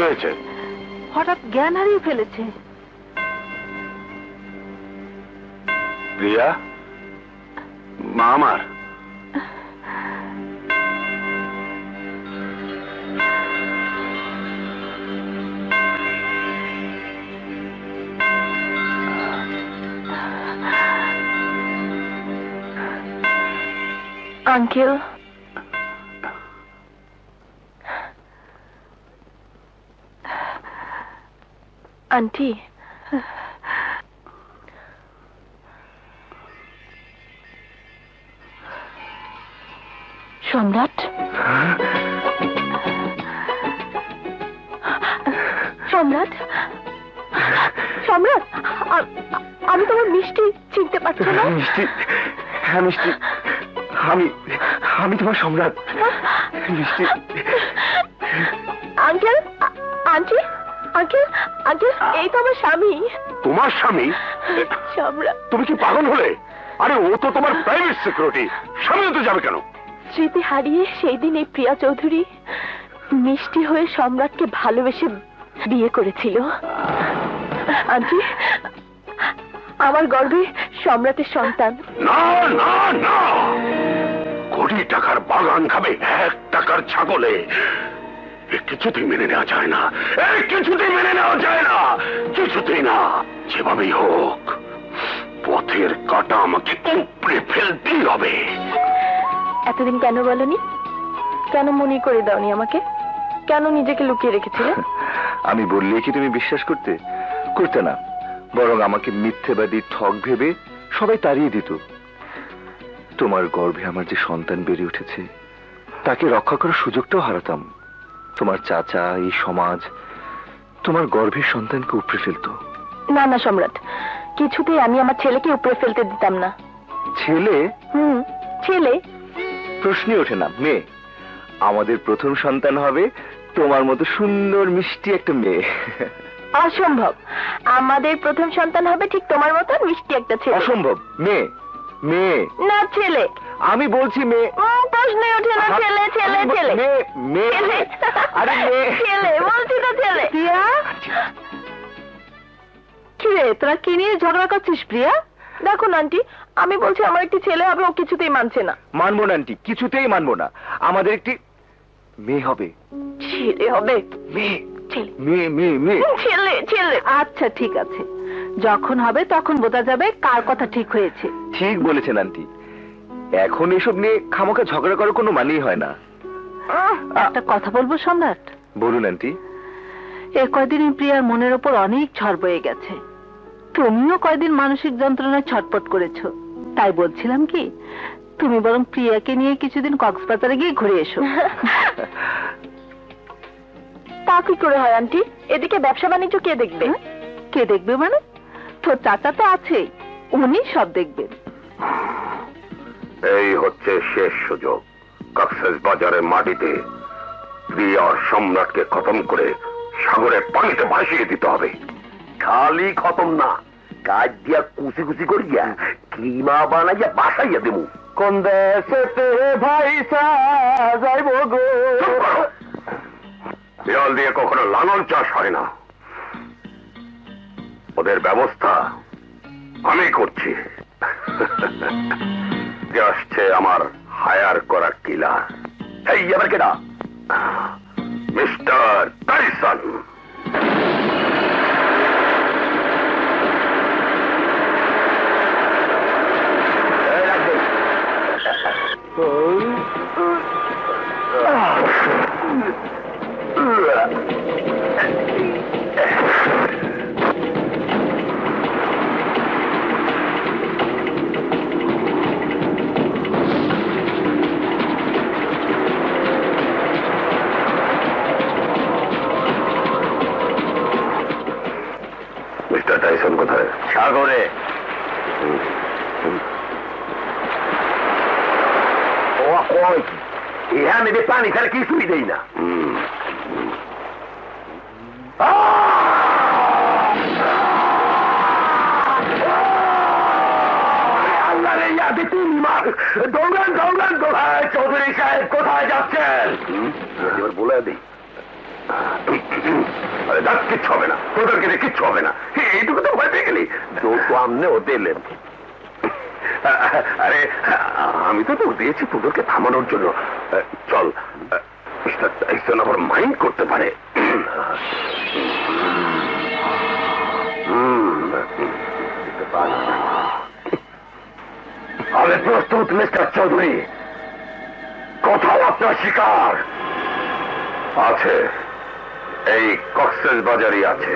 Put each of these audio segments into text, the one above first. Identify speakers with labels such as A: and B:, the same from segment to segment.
A: হয়েছে?
B: হঠাৎ জ্ঞান হারিয়ে ফেলেছে।
A: প্রিয়া, মা আমার।
B: আঙ্কেল, আন্টি, সম্রাট, সম্রাট, সম্রাট, আমি তোমার মিষ্টি চিনতে পারছি না।
A: মিষ্টি? হ্যাঁ মিষ্টি, আমি আমি তোমার সম্রাট। মিষ্টি।
B: আঙ্কেল, আন্টি, আঙ্কেল, আঙ্কেল, এই তো আমার স্বামী।
A: তোমার স্বামী?
B: সম্রাট।
A: তুমি কি পাগল হলে? আরে ও তো তোমার প্রাইভেট সিকিউরিটি, স্বামী হতে যাবে কেন?
B: স্মৃতি হারিয়ে সেই দিন এই প্রিয়া চৌধুরী মিষ্টি হয়ে সম্রাটকে ভালোবেসে বিয়ে করেছিল। আন্টি, আমার গর্ভে সম্রাটের সন্তান।
A: না না না, কোটি টাকার বাগান খাবে 1 টাকার ছাগলে। কিছুতেই মেনে নেওয়া যায় না, কিছুতেই মেনে নেওয়া যায় না, কিছুতেই না। যেভাবেই হোক পথের কাঁটা আমাকে উপড়ে ফেলতেই হবে।
B: এতদিন কেন বলনি? কেন মনে করে দাওনি আমাকে? কেন নিজেকে লুকিয়ে রেখেছিলে?
C: আমি বললে কি তুমি বিশ্বাস করতে? করতে না, বরং আমাকে মিথ্যেবাদী ঠক ভেবে সবাই তাড়িয়ে দিত। তোমার গর্ভে আমার যে সন্তান বেড়ে উঠেছে তাকে রক্ষা করার সুযোগটাও হারাতাম। তোমার চাচা, এই সমাজ তোমার গর্ভের সন্তানকে উপড়ে ফেলতো।
B: না না সম্রাট, কিছুতেই আমি আমার ছেলেকে উপড়ে ফেলতে দিতাম না।
C: ছেলে?
B: ছেলে?
C: প্রশ্নই ওঠে না। মেয়ে। আমাদের প্রথম সন্তান হবে তোমার মতো সুন্দর মিষ্টি একটা মেয়ে।
B: অসম্ভব, আমাদের প্রথম সন্তান হবে ঠিক তোমার মতো মিষ্টি একটা ছেলে।
C: অসম্ভব। মেয়ে। মেয়ে না
B: ছেলে।
C: আমি বলছি মেয়ে।
B: প্রশ্নই ওঠে না। ছেলে ছেলে ছেলে
C: মেয়ে। আরে মেয়ে।
B: ছেলে বলছি তো ছেলে। প্রিয়া, কি রে তোরা কি নিয়ে ঝগড়া করছিস? প্রিয়া দেখো না আন্টি, আমি বলছি আমার একটি ছেলে হবে, ও কিছুতেই মানছে না।
C: মানবো না আন্টি, কিছুতেই মানবো না। আমাদের একটি মেয়ে হবে।
B: ছেলে হবে?
C: মেয়ে।
B: ছেলে।
C: মেয়ে মেয়ে মেয়ে।
B: ছেলে ছেলে। আচ্ছা ঠিক আছে, যখন হবে তখন বোঝা যাবে কার কথা ঠিক হয়েছে।
C: ঠিক বলেছেন আন্টি, এখন এসব নিয়ে খামোখা ঝগড়া করার কোনো মানেই হয় না।
B: একটা কথা বলবো সম্রাট?
C: বলুন আন্টি।
B: এ কয়দিন প্রিয়ার মনের ওপর অনেক ঝড় বয়ে গেছে। তুমিও কয়দিন মানসিক যন্ত্রণায় ছটপট করেছো। তাই বলছিলাম কি, তুমি বরং প্রিয়াকে নিয়ে কিছুদিন কক্সবাজারে গিয়ে ঘুরে এসো। তা কি করে হয় আন্টি? এদিকে ব্যবসা বাণিজ্য কে দেখবে? কে দেখবে মানে? তোর চাচা তো আছেই, উনি সব দেখবেন।
A: এই হচ্ছে শেষ সুযোগ। কক্সবাজারের মাটিতে প্রিয়ার সম্রাটকে খতম করে সাগরের পানিতে ভাসিয়ে দিতে হবে। খালি খতম না, কাজ দিয়া কুচি কুচি করিয়া কিমা বানাইয়া বাসাইয়া দেবো।
C: কোন দেশেতে ভাইসা যাইব গো।
A: জল দিয়ে কখনো লাঙল চাষ হয় না, ওদের ব্যবস্থা আমি করছি। আসছে আমার হায়ার করা কিলার। এই এবার কেডা? Mister Tyson. মিস্টার টাইসন কোথায়?
C: সাগরে।
A: এখানে পানি ছাড়া কিছুই দেই না। দৌড়ান দৌড়ান দৌড়ান। চৌধুরী সাহেব কোথায় যাচ্ছেন? এবার বলে দিই, আরে দাঁত কিচ্ছু হবে না, তোদেরকে দিয়ে কিচ্ছু হবে না। এইটুকু তো ভয় পেয়ে গেলি, তো আমনে ওতে এলেন। আরে আমি তো তোর দিয়েছি তোদেরকে থামানোর জন্য। চল, মিস্টার টাইসন আবার মাইন্ড করতে পারে। আমি প্রস্তুত মিস্টার চৌধুরী, কোথাও আপনার শিকার আছে? এই কক্সেস বাজারই আছে।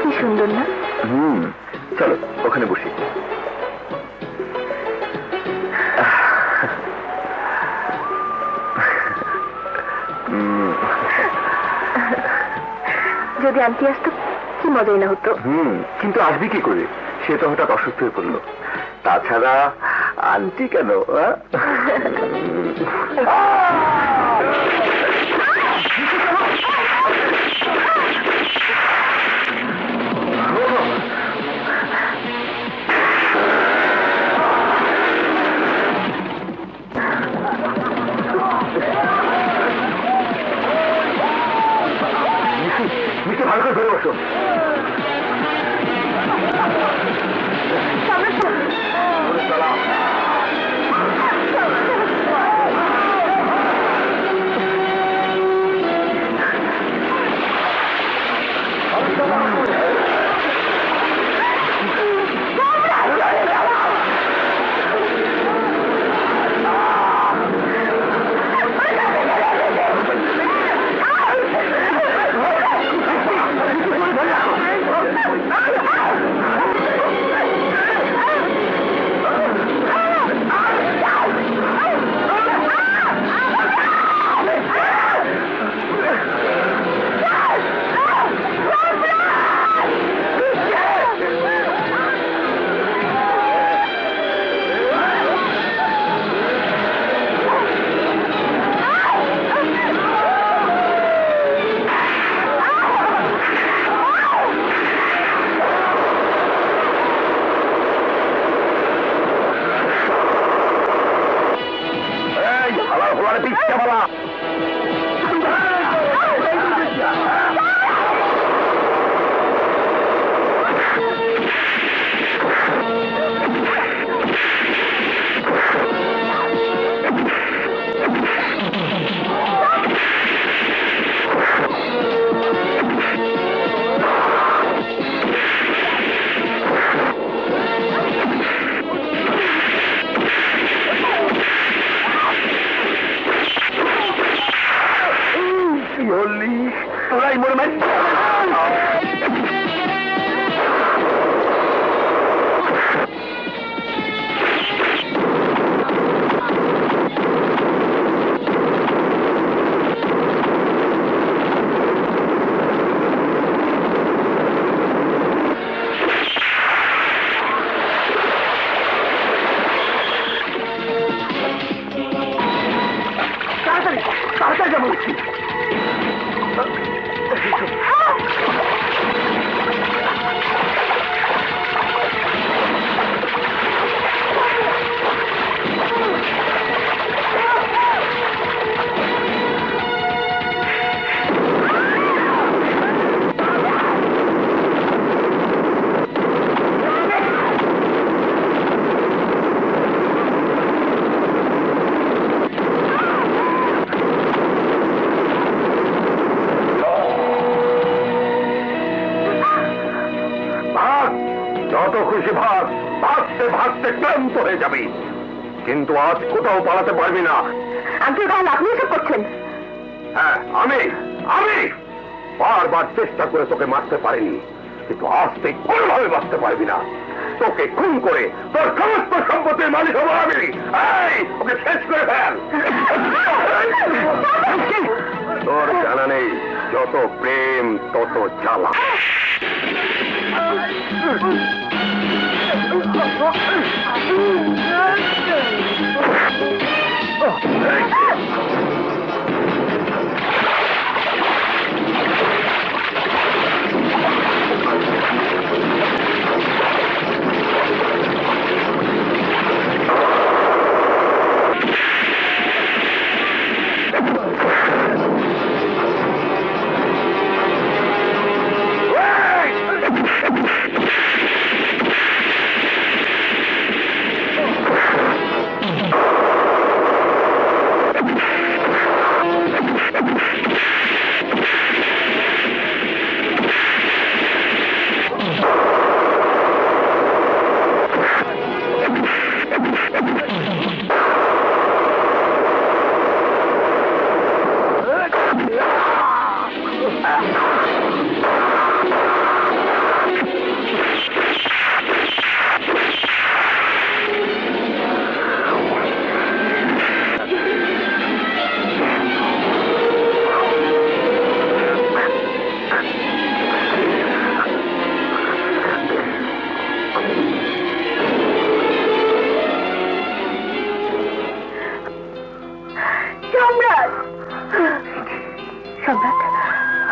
B: কি সুন্দর না?
C: চলো ওখানে বসি।
B: যদি আন্টি আসতো কি মজাই না হতো।
C: কিন্তু আসবি কি করে? সে তো হঠাৎ অসুস্থ হয়ে পড়লো। তাছাড়া আন্টি কেন? ভালো করে ধরে বসো। তোরাই মরে মারি। তাড়াতাড়ি তাড়াতাড়ি যাবো। যত খুশি ভাগ, ভাগতে ভাগতে ক্লান্ত হয়ে যাবি, কিন্তু আজ কোথাও পালাতে পারবি না।
B: আন্টি তাহলে আপনি এসব করছেন?
A: হ্যাঁ, আমি বারবার চেষ্টা করে তোকে মারতে পারিনি, কিন্তু আজ তুই কোনোভাবে বাঁচতে পারবি না। তোকে খুন করে তোর সমস্ত সম্পত্তির মালিক হবো আমি। ওকে শেষ করে ফেল। তোর জানা নেই, যত প্রেম তত জ্বালা।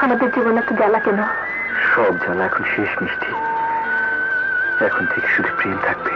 B: আমাদের জীবনে তো জ্বালা কেন?
C: সব জ্বালা এখন শেষ মিষ্টি। এখন থেকে শুধু প্রেম থাকবে।